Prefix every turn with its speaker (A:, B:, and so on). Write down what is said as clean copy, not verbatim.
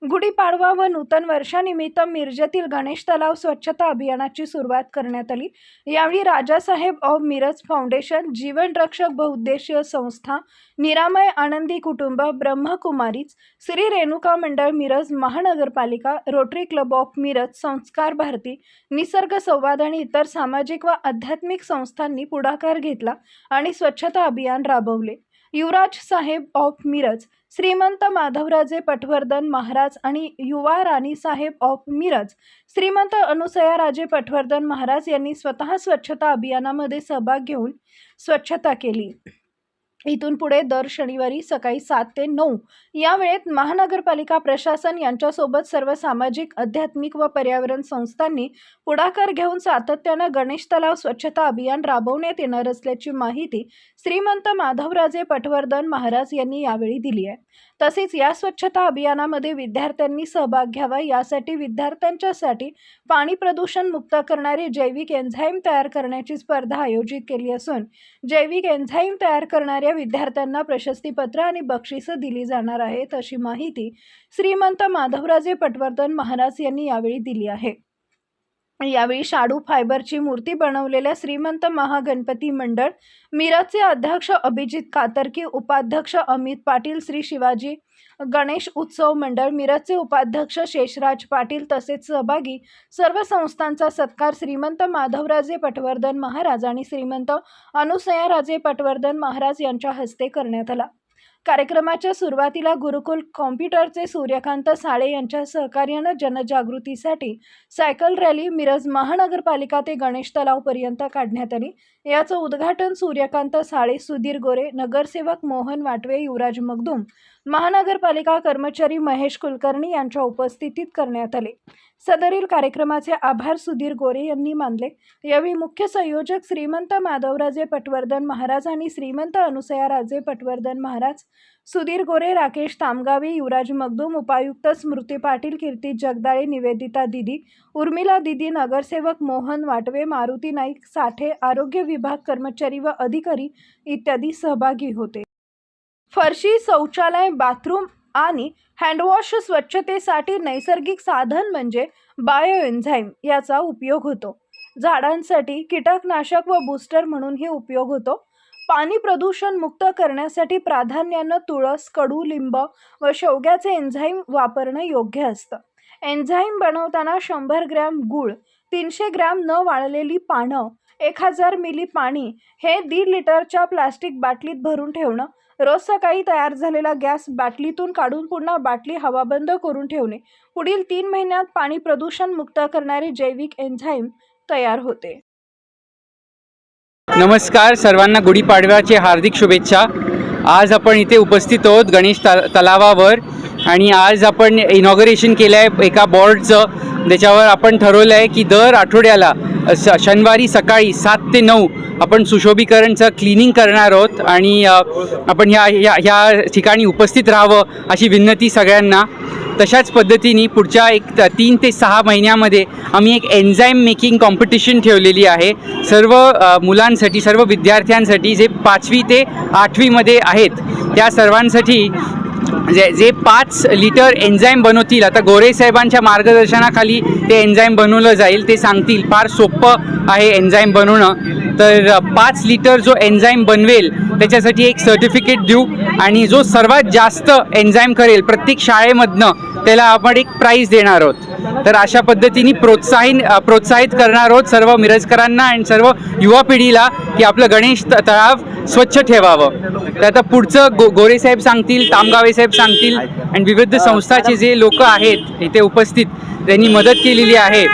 A: गुढीपाडवा व नूतन वर्षानिमित्त मिरजेतील गणेश तलाव स्वच्छता अभियानाची सुरुवात करण्यात आली। यावेळी राजासाहेब ऑफ मिरज फाउंडेशन, जीवन रक्षक बहुउद्देशीय संस्था, निरामय आनंदी कुटुंब, ब्रह्मकुमारीज, श्री रेणुका मंडळ मिरज महानगरपालिका, रोटरी क्लब ऑफ मिरज, संस्कार भारती, निसर्ग संवाद आणि इतर सामाजिक व आध्यात्मिक संस्थांनी पुढाकार घेतला आणि स्वच्छता अभियान राबवले। युवराज साहेब ऑफ मिरज, श्रीमंत माधवराजे पटवर्धन महाराज आणि युवा राणी साहेब ऑफ मिरज, श्रीमंत अनुसयाराजे पटवर्धन महाराज यांनी स्वतः स्वच्छता अभियानामध्ये सहभाग घेऊन स्वच्छता केली। इथून पुढे दर शनिवारी सकाळी 7 ते 9 या वेळेत महानगरपालिका प्रशासन यांच्यासोबत सर्व सामाजिक, आध्यात्मिक व पर्यावरण संस्थांनी पुढाकार घेऊन सातत्याने गणेश तलाव स्वच्छता अभियान राबवण्यात येणार असल्याची माहिती श्रीमंत माधवराजे पटवर्धन महाराज यांनी यावेळी दिली आहे। तसेच या स्वच्छता अभियानामध्ये विद्यार्थ्यांनी सहभाग घ्यावा यासाठी विद्यार्थ्यांच्यासाठी पाणी प्रदूषण मुक्त करणारे जैविक एन्झाईम तयार करण्याची स्पर्धा आयोजित केली असून जैविक एन्झाईम तयार करणाऱ्या विद्यार्थ्यांना प्रशस्तीपत्र आणि बक्षिसे दिली जाणार आहेत, अशी माहिती श्रीमंत माधवराजे पटवर्धन महाराज यांनी यावेळी दिली आहे। यावेळी शाडू फायबरची मूर्ती बनवलेल्या श्रीमंत महागणपती मंडळ मिरजचे अध्यक्ष अभिजित कातरकी, उपाध्यक्ष अमित पाटील, श्री शिवाजी गणेश उत्सव मंडळ मिरजचे उपाध्यक्ष शेषराज पाटील तसेच सहभागी सर्व संस्थांचा सत्कार श्रीमंत माधवराजे पटवर्धन महाराज आणि श्रीमंत अनुसयाराजे पटवर्धन महाराज यांच्या हस्ते करण्यात आला। कार्यक्रमाच्या सुरुवातीला गुरुकुल कॉम्प्युटरचे सूर्यकांत साळे यांच्या सहकार्याने जनजागृतीसाठी सायकल रॅली मिरज महानगरपालिका ते गणेश तलावपर्यंत काढण्यात आली। याचं उद्घाटन सूर्यकांत साळे, सुधीर गोरे, नगरसेवक मोहन वाटवे, युवराज मगदूम, महानगरपालिका कर्मचारी महेश कुलकर्णी यांच्या उपस्थितीत करण्यात आले। सदरील कार्यक्रमाचे आभार सुधीर गोरे यांनी मानले। यावेळी मुख्य संयोजक श्रीमंत माधवराजे पटवर्धन महाराज आणि श्रीमंत अनुसयाराजे पटवर्धन महाराज, सुधीर गोरे, राकेश तामगावे, युवराज मगदूम, उपायुक्त स्मृती पाटील, कीर्ती जगदाळे, निवेदिता दिदी, उर्मिला दिदी, नगरसेवक मोहन वाटवे, मारुती नाईक साठे, आरोग्य विभाग कर्मचारी व अधिकारी इत्यादी सहभागी होते। फरशी, शौचालय, बाथरूम आणि हँडवॉश स्वच्छतेसाठी नैसर्गिक साधन म्हणजे बायो एन्झाईम याचा उपयोग होतो। झाडांसाठी कीटकनाशक व बूस्टर म्हणूनही उपयोग होतो। पाणी प्रदूषण मुक्त करण्यासाठी प्राधान्याने तुळस, कडुलिंब व शेवग्याचे एन्झाईम वापरणे योग्य असतं। एन्झाईम बनवताना 100 ग्रॅम गूळ, 300 ग्रॅम न वाळलेली पानं, 1000 मिली पाणी हे 1.5 लिटरच्या प्लास्टिक बाटलीत भरून ठेवणं, रोज सकाळी तयार झालेला गॅस बाटलीतून काढून पुन्हा बाटली हवाबंद करून ठेवणे, पुढील 3 महिन्यात पाणी प्रदूषण मुक्त करणारे जैविक एन्झाईम तयार होते।
B: नमस्कार, सर्वांना गुढीपाडव्याच्या हार्दिक शुभेच्छा। आज आपण इथे उपस्थित आहोत गणेश तलावावर आणि आज आपण इनॉग्रेशन केलं आहे एका बोर्डचं। त्याच्यावर आपण ठरवलं आहे की दर आठवड्याला शनिवारी सकाळी 7 ते 9 आपण सुशोभीकरणचं क्लिनिंग करणार आहोत आणि आपण ह्या ठिकाणी उपस्थित राहावं अशी विनंती सगळ्यांना। तशाच पद्धतीने पुढच्या 3 ते 6 महिन्यामध्ये आम्ही एक एन्झाईम मेकिंग कॉम्पिटिशन ठेवलेली आहे सर्व मुलांसाठी, सर्व विद्यार्थ्यांसाठी जे 5वी ते 8वीमध्ये आहेत त्या सर्वांसाठी। जे 5 लिटर एन्झाईम बनवतील, आता गोरे साहेबांच्या मार्गदर्शनाखाली ते एन्झाईम बनवलं जाईल, ते सांगतील। फार सोपं आहे एन्झाईम बनवणं। तर 5 लिटर जो एन्झाईम बनवेल त्याच्यासाठी एक सर्टिफिकेट देऊ आणि जो सर्वात जास्त एन्झाईम करेल प्रत्येक शाळेमधनं त्याला आपण एक प्राईज देणार आहोत। तर अशा पद्धतीने प्रोत्साहित करणार आहोत सर्व मिरजकरांना आणि सर्व युवा पिढीला की आपलं गणेश तलाव स्वच्छ ठेवावं। तर आता पुढचं गोरे साहेब सांगतील, तामगावे साहेब सांगतील आणि विविध संस्थाचे जे लोक आहेत इथे उपस्थित त्यांनी मदत केलेली आहे।